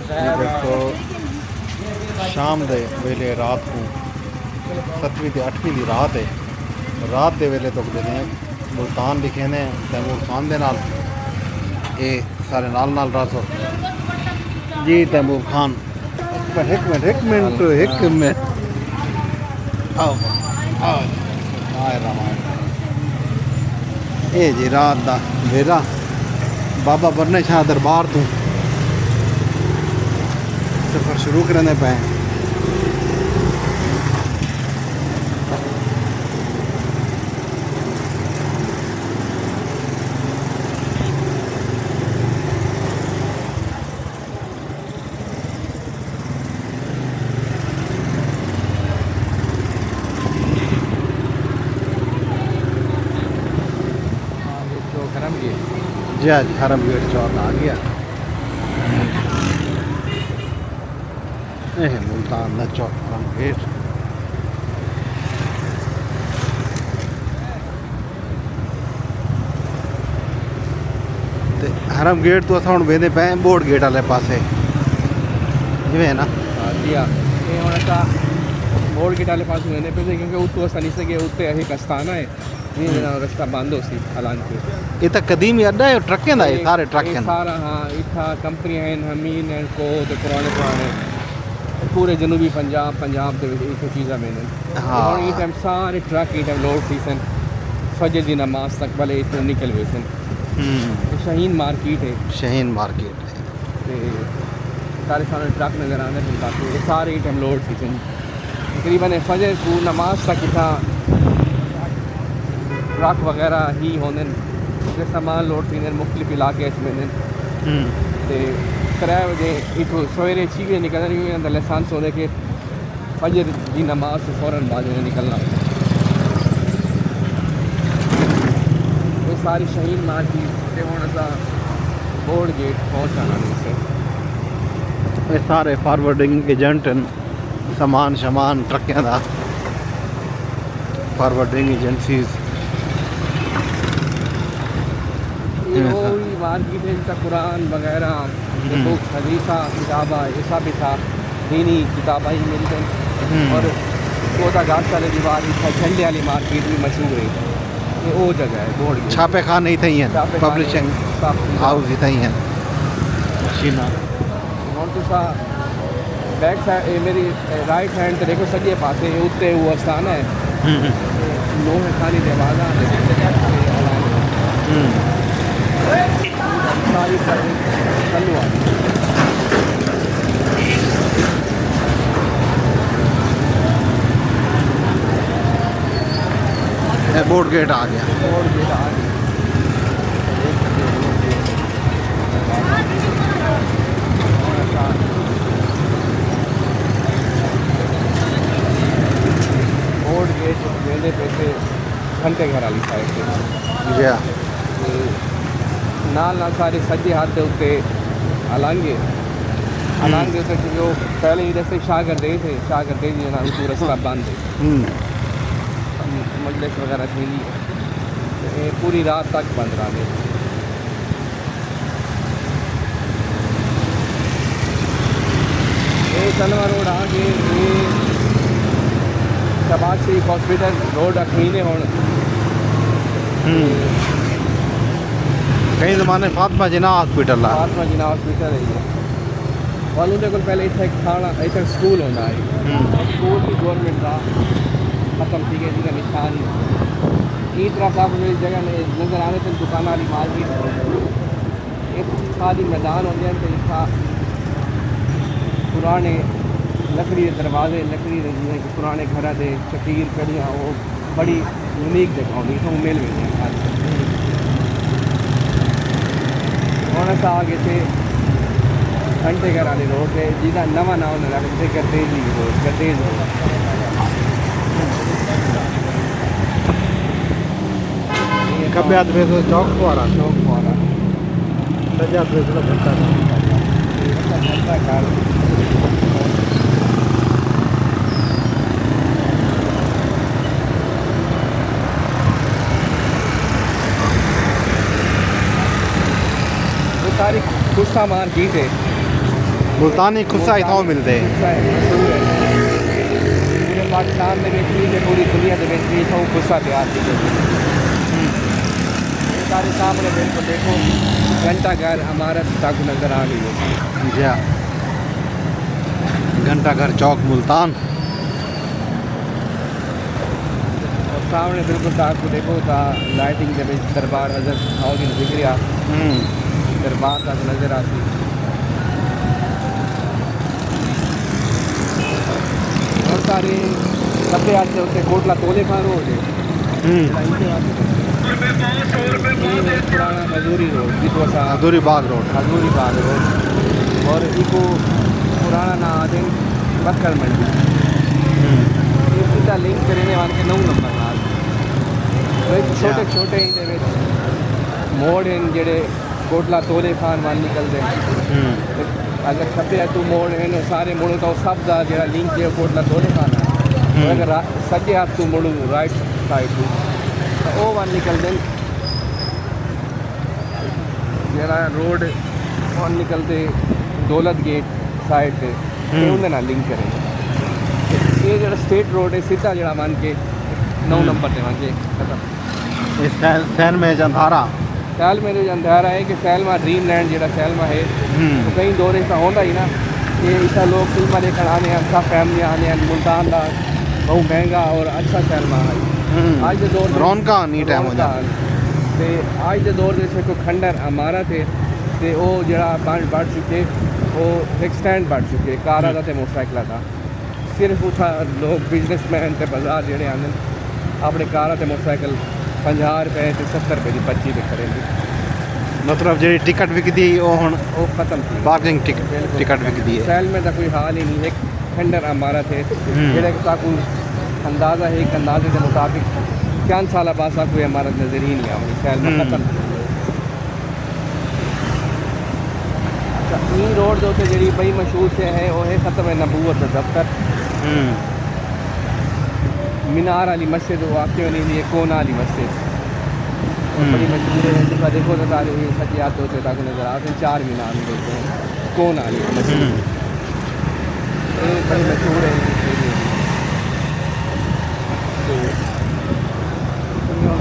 देखो शाम दे वेले रात को 7वीं ते 8वीं दी रात है। रात दे वेले तो देने मुल्तान लिखे ने तैमूर खान दे नाल ये सारे नाल नाल रासो जी तैमूर खान एक मिनट आओ आओ आए रामायण ये जी रात दा वेला बाबा बरने शाह दरबार तो सफ़र शुरू करने पे जी आज हरम गेट चौक आ गया। मुल्तान न चौक हरम गेट ते हरम गेट तो अस हम वेंदे पे बोर्ड गेट वाले पासे जिवें ना बोर्ड गेट वाले पास वेंदे पे क्योंकि उतो असां नहीं सके उत्ते एक आस्थाना है रास्ता बंद हो सी हालांकि ये तो कदीमी अड्डा है ट्रकें दा सारे ट्रक हैं सारा हाँ इतना कंपनियां हैं हमीन एंड को ते पुराने पूरे जनूबी पंजाब दे विच चीज़ां मिलन हाँ ये टाइम सारे ट्रक ये टाइम लोड थी सन फजर दी नमाज तक भले इतने निकल गए सन। शाहीन मार्केट है ते सारे ट्रक नज़र आने थे काफ़ी सारे ये टाइम लोड थी सन तकरीबन फजर को नमाज तक इतना ट्रक वगैरह ही होने सामान लोड थी मुख्तलिफ इलाके में 3 बजे इतो सवेरे 6 बजे निकलना नहीं हुई लाइसेंस होने के फजर की नमाज से फ़ौरन बाद में निकलना वो सारी शहीन मार्केट हूँ बोर्ड गेट पहुँचाना से ये सारे फॉरवर्डिंग एजेंट सामान ट्रकों का फॉरवर्डिंग एजेंसीज मार्केट है जिसका कुरान वगैरह बुक हदीसा किताबा ऐसा भी था दीनी किताबा ही मिलते और कोटा घाट वाले दीवार था झंडे वाली मार्केट भी मशहूर है ये वो जगह है बोर्ड छापे खाने ही थी हैं पब्लिशिंग हाउस ही थी हैं और तो सा बैक साइड मेरी राइट हैंड तो देखो सॼे पासे उत्ते वो आस्थान है लोहे खाली दरवाज़ा सारी चालू आ बोर्ड गेट आ गया बोर्ड गेट मेरे पैसे घंटे घर वाली साइड से नाल सारे सज्जे हाथ के उत्ते अलांगे उत्ते जो पहले ही जैसे शागिर्दे जी ना उनको रास्ता बंद है मजलिस वगैरह थी पूरी रात तक बंद रहा ये तलवा रोड आ गए ये शहबाज शरीफ हॉस्पिटल रोड अखमीने होने कई ज़माने फातिमा जिना हॉस्पिटल है और उनके को पहले इतना एक थाना इतना स्कूल होना है स्कूल की गवर्नमेंट का खत्म थी गई जिसका निशान ईदरा साहब मेरी जगह में नज़र आने थे दुकान वाली मार्केट एक खाली मैदान होते हैं तो इसका पुराने लकड़ी के दरवाजे लकड़ी के पुराने घर के शकीर कड़ियाँ वो बड़ी यूनिक जगह होती तो मिल गई और ऐसा आगे से घंटे घर वाली रोड है जिसका नवा नाम रखते गर्देज रोड गर्देज रोड कब्बे हाथ में चौक फुआरा सजा घंटा सारी गुस्सा मार्केट है मुल्तानी खुस्सा इथों मिलते हैं। पूरे पाकिस्तान में पूरी दुनिया के इतों खुस्सा तैयार की सारे सामने बिल्कुल देखो घंटा घर इमारत तक नज़र आ रही है। जी हाँ, घंटा घर चौक मुल्तान। और सामने बिल्कुल ताक को देखो ता लाइटिंग के दरबार हजरत हाउसिंग जिक्रिया दरबार तक नज़र आती। और सारे सभ्य आते होते कोटला तोले खान रोड है पुराना हजूरी रोड जिसको हजूरी बाग रोड और इको पुराना ना आते बक्कर मंडी सीधा लिंक करने वाले 9 नंबर नाल छोटे छोटे मोड़ हैं जेडे कोटला तोले खान वाल निकलते हैं। अगर खब्बे तू मोड़ है सारे मोड़ों तो सब का जो लिंक है कोटला तोले खान है। अगर सज्जे हाथ तू मुड़ू राइट साइड तू तो वो वाल निकलते जरा रोड और निकलते दौलत गेट साइड पे उन्हें ना लिंक करें। ये जो स्टेट रोड है सीधा जरा मान के 9 नंबर से मान के खत्म। सैन में जंधारा सैल में जो जंधारा है कि सैलमा ड्रीम लैंड जो सैलमा है तो कई दौरे का होता ही ना कि इतना लोग फिल्म देखकर आने हैं, सब फैमिली आने हैं। मुल्तान का बहुत महंगा और अच्छा सैलमा है आज के दौर रौनका नहीं टाइम हो जाता। आज के दौर जैसे कोई खंडर इमारत है तो वो जरा बढ़ चुके वो एक स्टैंड बढ़ चुके कारा का मोटरसाइकिल का सिर्फ उठा लोग बिजनेसमैन ते बाजार जेडे आने अपने कारा ते मोटरसाइकिल 50 रुपए ते 70 रुपए की पर्ची पे करेंगे। मतलब जी टिकट विकदी वो खत्म थी पार्किंग टिकट विकदी है। शहर में तो कोई हाल ही नहीं। एक खंडर इमारत है जेडे कोई अंदाज़ा है एक अंदाजे के मुताबिक चंद साल बाद कोई इमारत नजर ही नहीं आनी शहर में खत्म। ई रोड जो थे जी बड़ी मशहूर से है वो है ख़त्म है नबूवत दफ्तर मीनार वाली मस्जिद वाक़ होने लिए कोना वाली मस्जिद बड़ी मशहूर है। जिसका देखो तो सारे सचियात होते तक नजर आते हैं 4 मीनार देखते हैं कोना वाली मस्जिद बड़ी मशहूर है।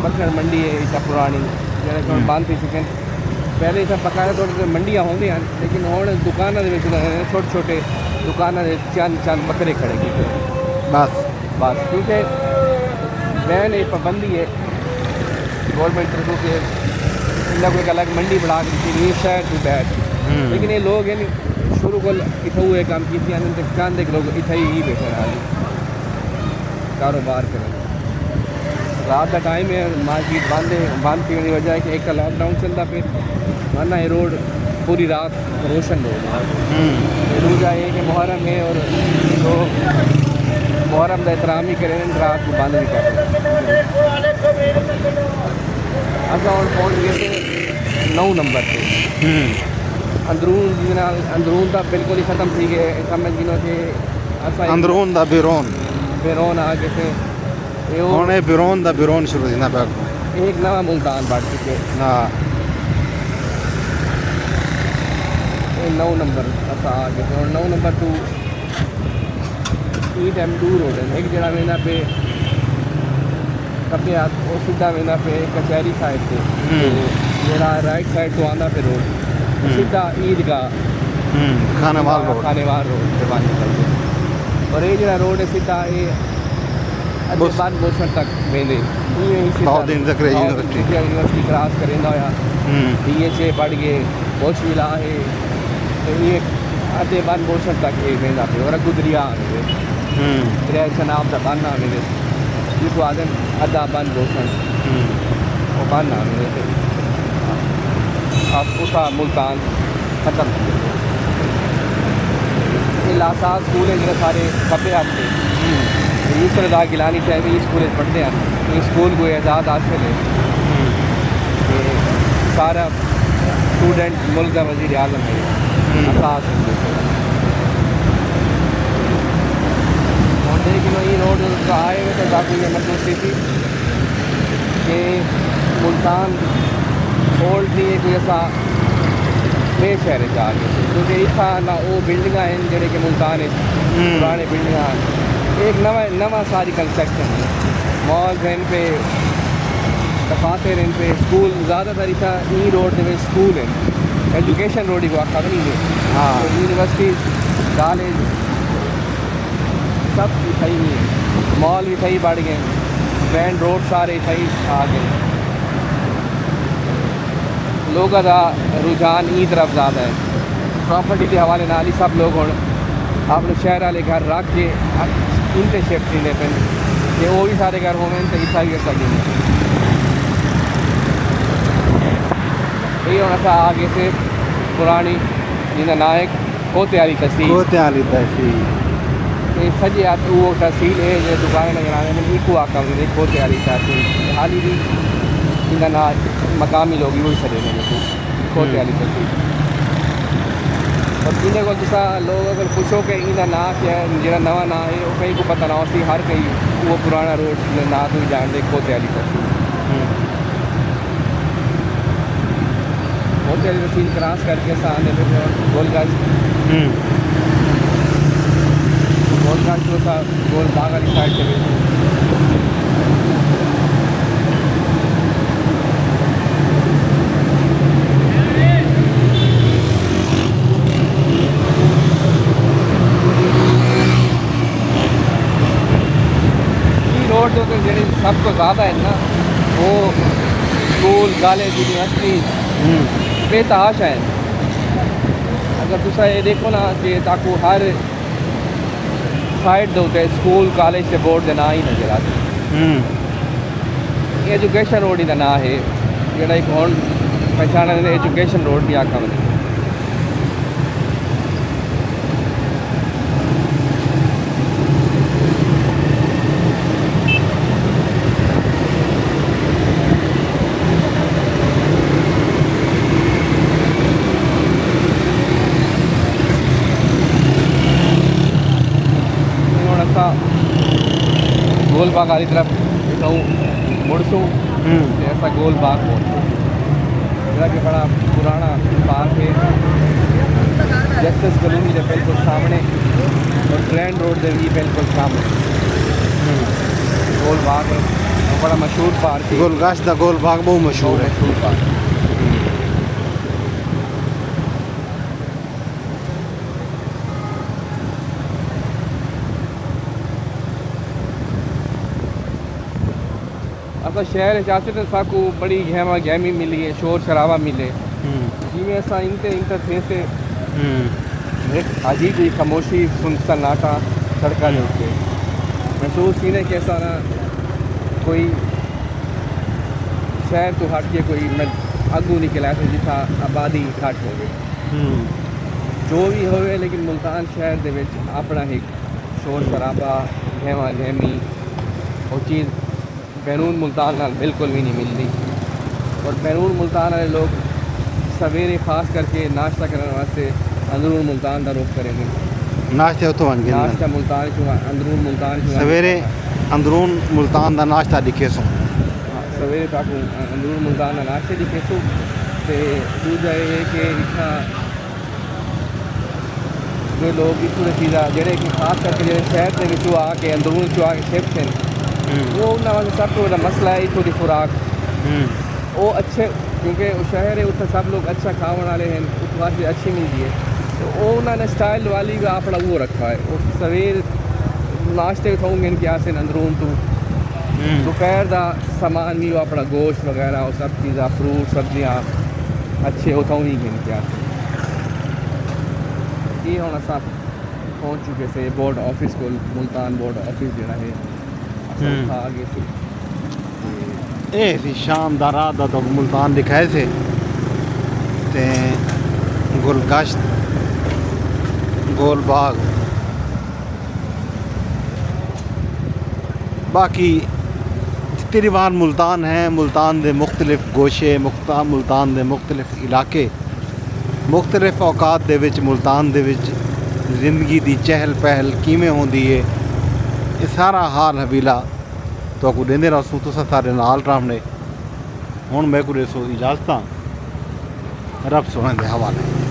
बक्कर मंडी है इतना पुरानी जैसे बंद थी चिकन पहले इतना बकाया थोड़े मंडियाँ होंगे लेकिन हम दुकानों के छोटे छोटे दुकानों के चंद बकरे खड़े किए बस क्योंकि वैन एक पाबंदी है गवर्नमेंट तरफों के इन्हें कोई अलग मंडी बढ़ा दी थी शहर टू बैठ लेकिन ये लोग हैं शुरू को इतना हुए काम की चांद एक लोग इतना ही बैठे हाल कारोबार करें। रात का टाइम है मार्केट बंद की वजह है कि एक का लॉकडाउन चलता फिर वरना ये रोड पूरी रात रोशन रोड दूजा है कि मुहर्रम है और तो मुहर्रम का एहतराम ही करें रात को बंद भी करें। असा और पहुँच गए थे 9 नंबर पे अंदरून का बिल्कुल ही ख़त्म थी गए समझ गिनो थे अंदरून दा बेरोन आ गए थे होने बिरोन शुरू थी ना एक नवा मुल्तान बढ़ चुके 9 नंबर असा आ गए थे और 9 नंबर टू E2 रोड है एक जगह वेंदा पे कभी आप वो सीधा वेंदा पे कचहरी साइड से जरा राइट साइड तो आंदा पे रोड सीधा ईदगाह खानेवाल रोड से बाहर निकलते और ये जरा रोड है सीधा ये बाद बोसर तक वेंदे यूनिवर्सिटी क्रॉस करेंदा होया DHA पढ़ गए बोछ मिला है तो ये आधे बाद बोसर तक ये वेंदा पे और गुदरिया आ गए दरिया नाम का बन आ गए जिसको आदम अद्धा बन बोसन वो बन आ गए थे अब उसका मुल्तान खत्म ये लासा स्कूल है जो सारे खब्बे आते यूसर दा गिलानी चाहिए स्कूल पढ़ते हैं तो स्कूल को एजाज़ हासिल है सारा स्टूडेंट मुल्क का वज़ीर आज़म है असास और लेकिन ये रोड का आए हुए तो काफ़ी इमरजेंसी थी कि मुल्तान ओल्ड नहीं है कोई ऐसा मेन शहर च आ गए क्योंकि इत्थां ना वो बिल्डिंगां हैं जेह्ड़े कि मुल्तान पुराने बिल्डिंगां एक नवा सारी कंस्ट्रक्शन है मॉल हैं पे दफातर हैं पे स्कूल ज़्यादातर इतना ई रोड के स्कूल हैं एजुकेशन रोड को आखा नहीं है हाँ यूनिवर्सिटी कॉलेज सब सही नहीं है मॉल भी सही बढ़ गए मेन रोड सारे सही आ गए लोगों का रुझान ई तरफ ज़्यादा है प्रॉपर्टी के हवाले नाल ही सब लोग हम अपने शहर वाले घर रख के इनते शिफ्ट नहीं पे कि वो भी सारे घर होने तो इतना भी सकें ये होना था आगे से पुरानी जिनका नायक कोते वाली तहसील सजे वो तहसील है जो दुकान नजर आने में इको आका कोते वाली तहसील हाल ही भी इनका ना मकामी लोग वही सजे कोते वाली तहसील और इन्हें को जिसा लोग अगर पूछो कि इनका ना क्या है जो नवा ना है वो कहीं को पता ना होती हर कहीं वो पुराना रोड ना तो ही जान दे कोते वाली तहसील कोते वाली तहसील क्रॉस करके आने पे गोलगंज जो था गोल बाग वाली साइड चले रोड जो जी सबको ज़्यादा है ना वो स्कूल कॉलेज यूनिवर्सिटी बेतहाश है अगर तुसा ये देखो ना कि ताकू हर साइड दे स्कूल कॉलेज से बोर्ड के ना ही नजर आते एजुकेशन रोड ही ना है जोड़ा एक हूँ पहचाना एजुकेशन रोड भी आखा बने गोल बाग वाली तरफ कहूँ मुड़सूँ ऐसा गोल बाग जो कि बड़ा पुराना पार्क है जस्टिस कॉलोनी के बिल्कुल सामने और ग्रैंड रोड के भी बिल्कुल सामने गोल बाग है बड़ा मशहूर पार्क है गोलगश्त का गोल बाग बहुत मशहूर है पार्क असा शहर चाहते तो साकू बड़ी गहमा गहमी मिली है शोर शराबा मिले जिमें असा इंटरफेस अजीब ही खामोशी सन्नाटा सड़क के उत्ते महसूस ही नहीं कैसा ना कोई शहर तो हट के कोई मैं अगू निकला तो जिथा आबादी घट हो गई जो भी होवे लेकिन मुल्तान शहर दे विच अपना एक शोर शराबा गहमा गहमी वो चीज़ बैरून मुल्तान नाल बिल्कुल भी नहीं मिलती और बैरून मुल्तान वाले लोग सवेरे खास करके नाश्ता करने वास्ते अंदरून मुल्तान का रुख करेंगे नाश्ते उतो नाश्ता मुल्तान अंदरून मुल्तान सवेरे अंदरून मुल्तान का नाश्ता दिखे सो सवेरे तक अंदरून मुल्तान का नाश्ते दिखे सो तो दूजा ये कि इतना जो लोग इतने चीज़ा जेडे कि खास करके जो शहर के विचों आके अंदरून चो आके शिफ्ट हैं वो उन्होंने सब तो बड़ा मसला है इतों की खुराक वो अच्छे क्योंकि शहर है उत्थे सब लोग अच्छा खाने वाले हैं उस वास्ते अच्छी मिलती है तो वो उन्होंने स्टाइल वाली भी अपना वो रखा है और सवेर नाश्ते खाऊंगे इनके यहाँ से अंदरून तो दोपहर का सामान भी अपना गोश्त वगैरह और सब चीज़ा फ्रूट सब्जियाँ अच्छे उठाऊँ ही इनके यहाँ से ये हम सब पहुँच चुके थे बोर्ड ऑफिस को मुल्तान बोर्ड ऑफिस जोड़ा है आगे सी शानदार रात तो मुल्तान दिखाए थे ते गुलगश्त गोल बाग बाकी तकरीबन मुल्तान है मुल्तान दे मुख्तलिफ गोशे मुल्तान दे मुख्तलिफ इलाके मुख्तलिफ औकात दे विच मुल्तान दे विच जिंदगी दी चहल पहल किमें होंदी है ये सारा हाल हवीला तो आपको देंदे रसूँ तो सारे नाल रामने हुण मैं को इजाज़त रब सोने दे हवाले।